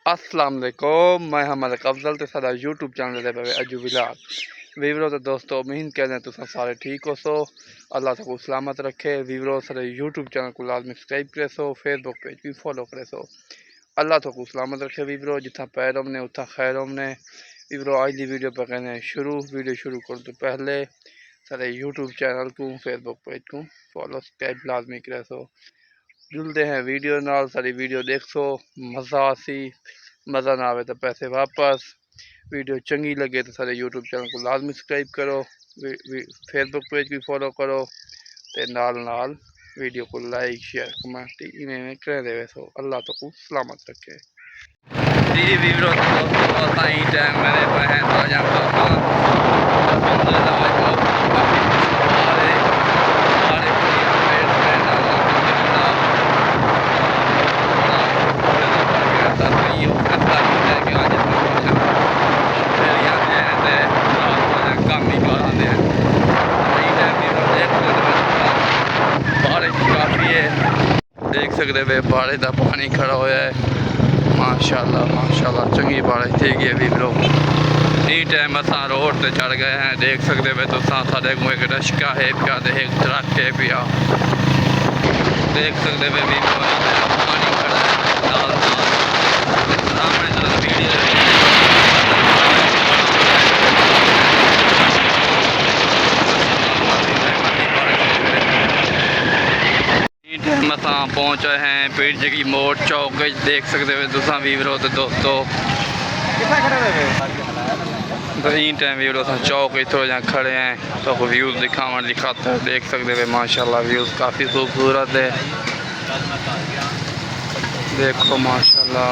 अस्सलाम वालेकुम, मैं हमारे अफजल तो सारा यूट्यूब चैनल पे अजू विलाग वीवरो तो दोस्तों उम्मीद कहते हैं तुम सारे ठीक हो सो। अल्लाह सबको सलामत रखे। वीवरो सारे यूट्यूब चैनल को लाजमी सब्सक्राइब करे सो, फेसबुक पेज भी फॉलो करे सो। अल्लाह सबको सलामत रखे। वीवरो जितना पैरों ने उतना खैरों ने। वीवरो आज की वीडियो पर कहने शुरू वीडियो शुरू कर तो पहले सारे यूट्यूब चैनल को फेसबुक पेज को फॉलो सब्सक्राइब लाजमी करे सो। जुलते हैं वीडियो नाल, सारी वीडियो देख सो, मज़ा आसी। मज़ा ना आवे तो पैसे वापस। वीडियो चंगी लगे तो सारे यूट्यूब चैनल को लाजमी सब्सक्राइब करो, फेसबुक पेज भी फॉलो करो ते नाल नाल वीडियो को लाइक शेयर कमेंट इवें कर दे सो। अल्लाह तो को सलामत रखे। जी वीडियो टाइम मेरे बहन देख सकते वे बारिश का पानी खड़ा होया है। माशाल्लाह माशाल्लाह चंगी बारिश थी गई भी लोग ई टाइम असा रोड से चढ़ गए हैं। देख सकते वे तो साढ़े को एक रश्का है पिया, एक ट्रक है पिया। देख सकते वे भी पानी खड़ा है सामने पहुँचे हैं पीर जी मोड़ चौक। देख सकते हो तुसा वीवरो तो दोस्तों टाइम वीवरो चौक थोड़ा जहाँ खड़े हैं तो व्यूज़ दिखावन की खातर। देख सकते हो माशाल्लाह व्यूज़ काफ़ी खूबसूरत है। देखो माशाल्लाह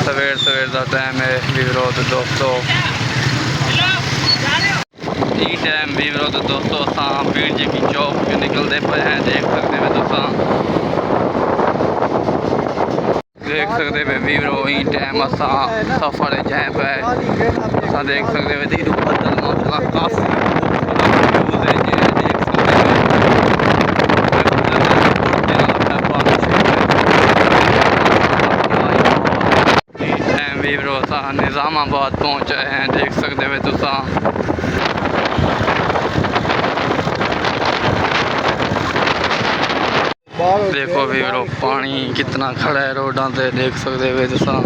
सवेर सवेर का टाइम है वीवरो तो दोस्तों। ई टाइम वीवरो तो दोस्तों अस पीर जी की चौक के निकलते पे हैं। देख सकते हो तुसा देख सकते हो वीवरो ई टाइम असा सफ़र जहाँ पे असा देख सकते हो धीरू बदल माशाल्लाह काफ़ी वीवरो असा निज़ामाबाद पहुँचे हैं। देख सकते हो तुसा देखो वीवरो पानी कितना खड़ा है रोडा से। देख सकते हो तुसा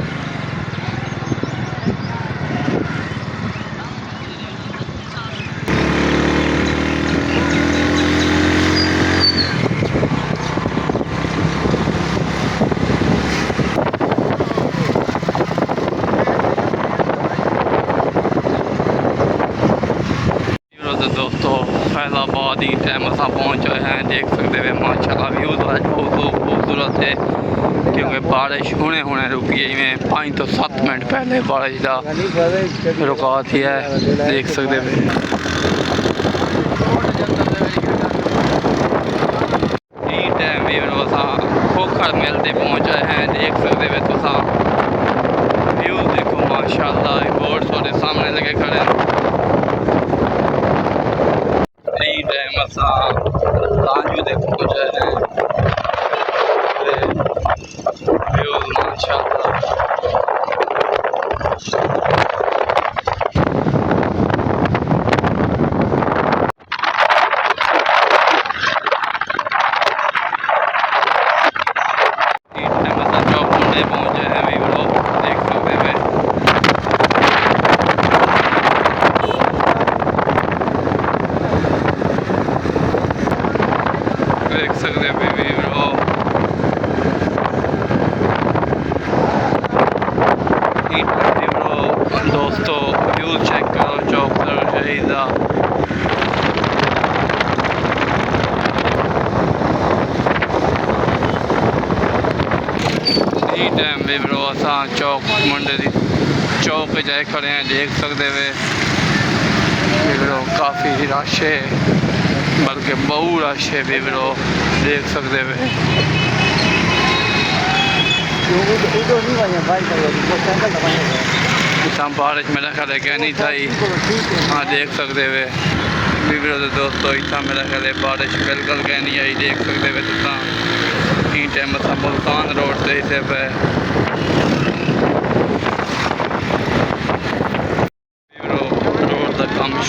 दोस्तों फैज़ाबाद ही टाइम असा पहुँचे हैं। देख सकते हैं माशाल्लाह व्यूज़ आज बहुत खूबसूरत है क्योंकि बारिश हुने हुने रुकी है। में 5 तो 7 मिनट पहले बारिश का रुका थी है। देख सकते हैं टाइम भी असा खोखर मिल से पहुँचे हैं। देख सकते हैं तुसा व्यूज़ देखो माशाल्लाह बोर्ड थोड़े सामने लगे खड़े हैं। टाइम असा ताजू दे पहुँचे हैं। व्यूज़ माशाल्लाह पहुँचे हैं वी लोग। देख सकते हैं देख सकते हैं वी लोग दोस्तों व्यू चेक करो चौक शहीदा। टाइम भी ब्रो असा चौक मंडी चौक जाए खड़े हैं। देख सकते हुए ब्रो काफ़ी रश है, बल्कि बहु रश है भी ब्रो। देख सकते हुए बारिश मेरा ख्याल है क्या नहीं था। हाँ देख सकते हुए वीडियो तो दोस्तों इतना मेरा ख्याल है बारिश बिल्कुल कह नहीं आई। देख सकते हुए तो टाइम मुल्तान रोड से इसे पे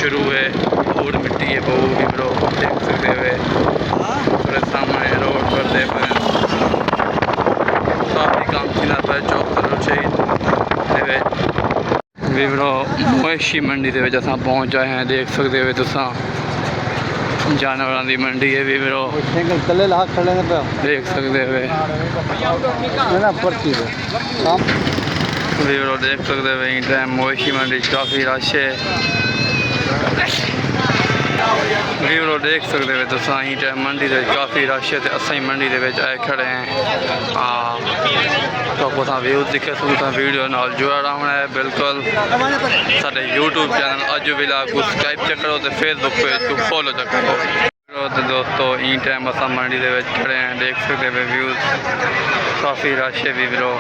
शुरू है और मिट्टी है वो भी ब्रो देख सकते हुए पूरे सामने रोड पर दे पे काफ़ी काम किया पे चौक करो शहीद भी ब्रो मवेशी मंडी के असां पहुँच आए हैं देख सकते हुए तुसां जानवरों की मंडी है भी ब्रो देख सकते हुए भी ब्रो देख सकते हुए टाइम मवेशी मंडी काफ़ी रश है भी ब्रो देख सकते हुए तो ही टाइम मंडी से काफ़ी रश है तो असां मंडी के आए खड़े हैं हाँ तो कुछ व्यूज दिखे तो वीडियो नाल जुड़ा रहना है बिल्कुल साढ़े यूट्यूब चैनल अज व्लॉग को सब्सक्राइब चेक करो तो फेसबुक पेज को फॉलो चेक करो तो दोस्तों ई टाइम असां मंडी के खड़े हैं देख सकते हुए व्यूज काफ़ी रश है भी ब्रो